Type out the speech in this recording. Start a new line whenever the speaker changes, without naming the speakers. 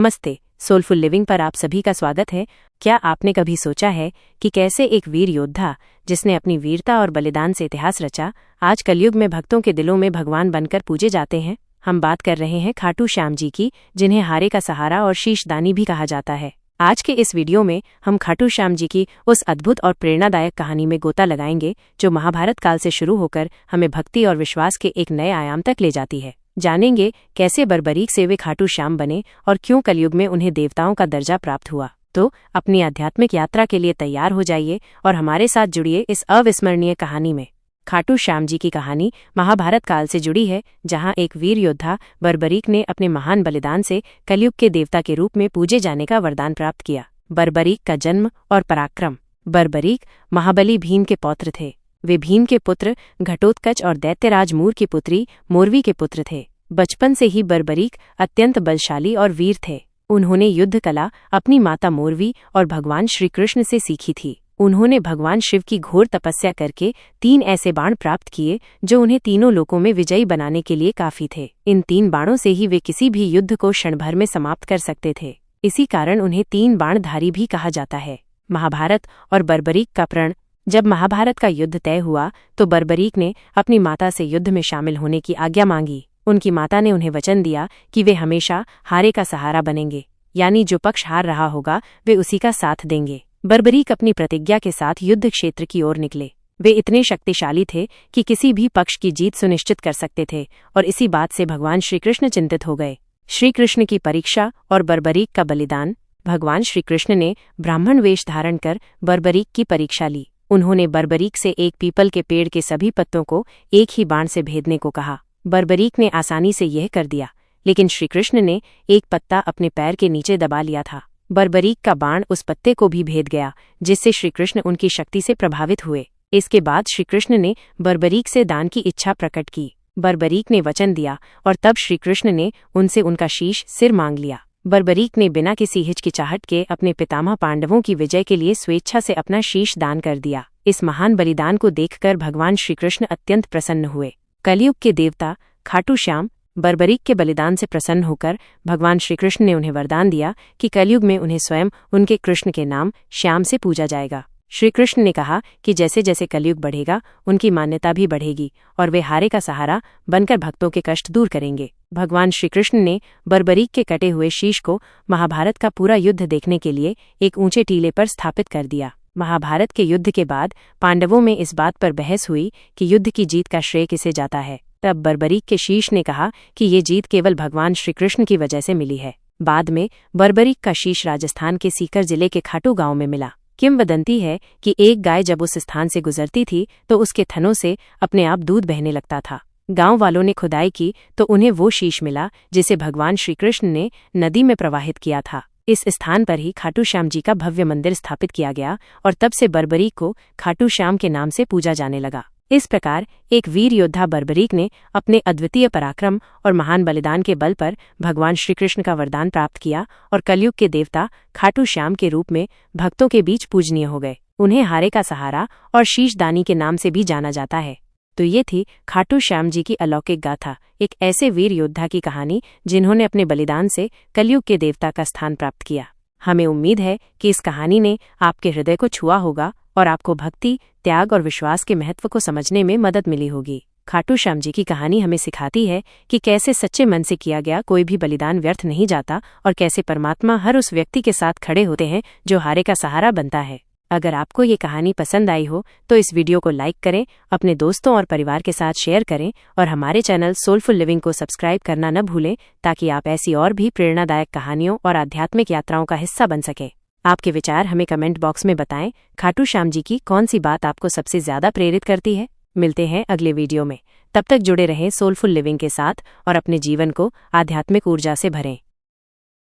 नमस्ते, soulful living पर आप सभी का स्वागत है। क्या आपने कभी सोचा है कि कैसे एक वीर योद्धा जिसने अपनी वीरता और बलिदान से इतिहास रचा, आज कलयुग में भक्तों के दिलों में भगवान बनकर पूजे जाते हैं। हम बात कर रहे हैं खाटू श्याम जी की, जिन्हें हारे का सहारा और शीशदानी भी कहा जाता है। आज के इस वीडियो में हम खाटू श्याम जी की उस अद्भुत और प्रेरणादायक कहानी में गोता लगाएंगे जो महाभारत काल से शुरू होकर हमें भक्ति और विश्वास के एक नए आयाम तक ले जाती है। जानेंगे कैसे बर्बरीक से वे खाटू श्याम बने और क्यों कलयुग में उन्हें देवताओं का दर्जा प्राप्त हुआ। तो अपनी आध्यात्मिक यात्रा के लिए तैयार हो जाइए और हमारे साथ जुड़िए इस अविस्मरणीय कहानी में। खाटू श्याम जी की कहानी महाभारत काल से जुड़ी है, जहां एक वीर योद्धा बर्बरीक ने अपने महान बलिदान से कलयुग के देवता के रूप में पूजे जाने का वरदान प्राप्त किया। बर्बरीक का जन्म और पराक्रम। बर्बरीक महाबली भीम के पौत्र थे। वे भीम के पुत्र घटोत्कच और दैत्यराज मूर की पुत्री मोरवी के पुत्र थे। बचपन से ही बर्बरीक अत्यंत बलशाली और वीर थे। उन्होंने युद्ध कला अपनी माता मोरवी और भगवान श्री कृष्ण से सीखी थी। उन्होंने भगवान शिव की घोर तपस्या करके 3 ऐसे बाण प्राप्त किए जो उन्हें तीनों लोकों में विजयी बनाने के लिए काफी थे। इन 3 बाणों से ही वे किसी भी युद्ध को क्षण भर में समाप्त कर सकते थे। इसी कारण उन्हें 3 बाणधारी भी कहा जाता है। महाभारत और बर्बरीक का प्रण। जब महाभारत का युद्ध तय हुआ तो बर्बरीक ने अपनी माता से युद्ध में शामिल होने की आज्ञा मांगी। उनकी माता ने उन्हें वचन दिया कि वे हमेशा हारे का सहारा बनेंगे, यानी जो पक्ष हार रहा होगा वे उसी का साथ देंगे। बर्बरीक अपनी प्रतिज्ञा के साथ युद्ध क्षेत्र की ओर निकले। वे इतने शक्तिशाली थे कि किसी भी पक्ष की जीत सुनिश्चित कर सकते थे और इसी बात से भगवान श्रीकृष्ण चिंतित हो गए। श्रीकृष्ण की परीक्षा और बर्बरीक का बलिदान। भगवान श्रीकृष्ण ने ब्राह्मण वेश धारण कर बर्बरीक की परीक्षा ली। उन्होंने बर्बरीक से एक पीपल के पेड़ के सभी पत्तों को एक ही बाण से भेदने को कहा। बर्बरीक ने आसानी से यह कर दिया, लेकिन श्रीकृष्ण ने एक पत्ता अपने पैर के नीचे दबा लिया था। बर्बरीक का बाण उस पत्ते को भी भेद गया, जिससे श्रीकृष्ण उनकी शक्ति से प्रभावित हुए। इसके बाद श्रीकृष्ण ने बर्बरीक से दान की इच्छा प्रकट की। बर्बरीक ने वचन दिया और तब श्रीकृष्ण ने उनसे उनका शीश सिर मांग लिया। बर्बरीक ने बिना किसी हिचकिचाहट के अपने पितामह पांडवों की विजय के लिए स्वेच्छा से अपना शीश दान कर दिया। इस महान बलिदान को देखकर भगवान श्रीकृष्ण अत्यंत प्रसन्न हुए। कलयुग के देवता खाटू श्याम बर्बरीक के बलिदान से प्रसन्न होकर भगवान श्रीकृष्ण ने उन्हें वरदान दिया कि कलयुग में उन्हें स्वयं उनके कृष्ण के नाम श्याम से पूजा जाएगा। श्रीकृष्ण ने कहा कि जैसे जैसे कलयुग बढ़ेगा उनकी मान्यता भी बढ़ेगी और वे हारे का सहारा बनकर भक्तों के कष्ट दूर करेंगे। भगवान श्रीकृष्ण ने बर्बरीक के कटे हुए शीश को महाभारत का पूरा युद्ध देखने के लिए एक ऊंचे टीले पर स्थापित कर दिया। महाभारत के युद्ध के बाद पांडवों में इस बात पर बहस हुई कि युद्ध की जीत का श्रेय किसे जाता है। तब बर्बरीक के शीश ने कहा कि ये जीत केवल भगवान श्रीकृष्ण की वजह से मिली है। बाद में बर्बरीक का शीश राजस्थान के सीकर जिले के खाटू गांव में मिला। किंवदंती है कि एक गाय जब उस स्थान से गुजरती थी तो उसके थनों से अपने आप दूध बहने लगता था। गांव वालों ने खुदाई की तो उन्हें वो शीश मिला जिसे भगवान श्रीकृष्ण ने नदी में प्रवाहित किया था। इस स्थान पर ही खाटू श्याम जी का भव्य मंदिर स्थापित किया गया और तब से बर्बरीक को खाटू श्याम के नाम से पूजा जाने लगा। इस प्रकार एक वीर योद्धा बर्बरीक ने अपने अद्वितीय पराक्रम और महान बलिदान के बल पर भगवान श्रीकृष्ण का वरदान प्राप्त किया और कलयुग के देवता खाटू श्याम के रूप में भक्तों के बीच पूजनीय हो गए। उन्हें हारे का सहारा और शीशदानी के नाम से भी जाना जाता है। तो ये थी खाटू श्याम जी की अलौकिक गाथा, एक ऐसे वीर योद्धा की कहानी जिन्होंने अपने बलिदान से कलयुग के देवता का स्थान प्राप्त किया। हमें उम्मीद है कि इस कहानी ने आपके हृदय को छुआ होगा और आपको भक्ति, त्याग और विश्वास के महत्व को समझने में मदद मिली होगी। खाटू श्याम जी की कहानी हमें सिखाती है कि कैसे सच्चे मन से किया गया कोई भी बलिदान व्यर्थ नहीं जाता और कैसे परमात्मा हर उस व्यक्ति के साथ खड़े होते हैं जो हारे का सहारा बनता है। अगर आपको ये कहानी पसंद आई हो तो इस वीडियो को लाइक करें, अपने दोस्तों और परिवार के साथ शेयर करें और हमारे चैनल सोलफुल लिविंग को सब्सक्राइब करना न भूलें, ताकि आप ऐसी और भी प्रेरणादायक कहानियों और आध्यात्मिक यात्राओं का हिस्सा बन सके। आपके विचार हमें कमेंट बॉक्स में बताएं। खाटू श्याम जी की कौन सी बात आपको सबसे ज्यादा प्रेरित करती है। मिलते हैं अगले वीडियो में। तब तक जुड़े रहें सोलफुल लिविंग के साथ और अपने जीवन को आध्यात्मिक ऊर्जा से भरें।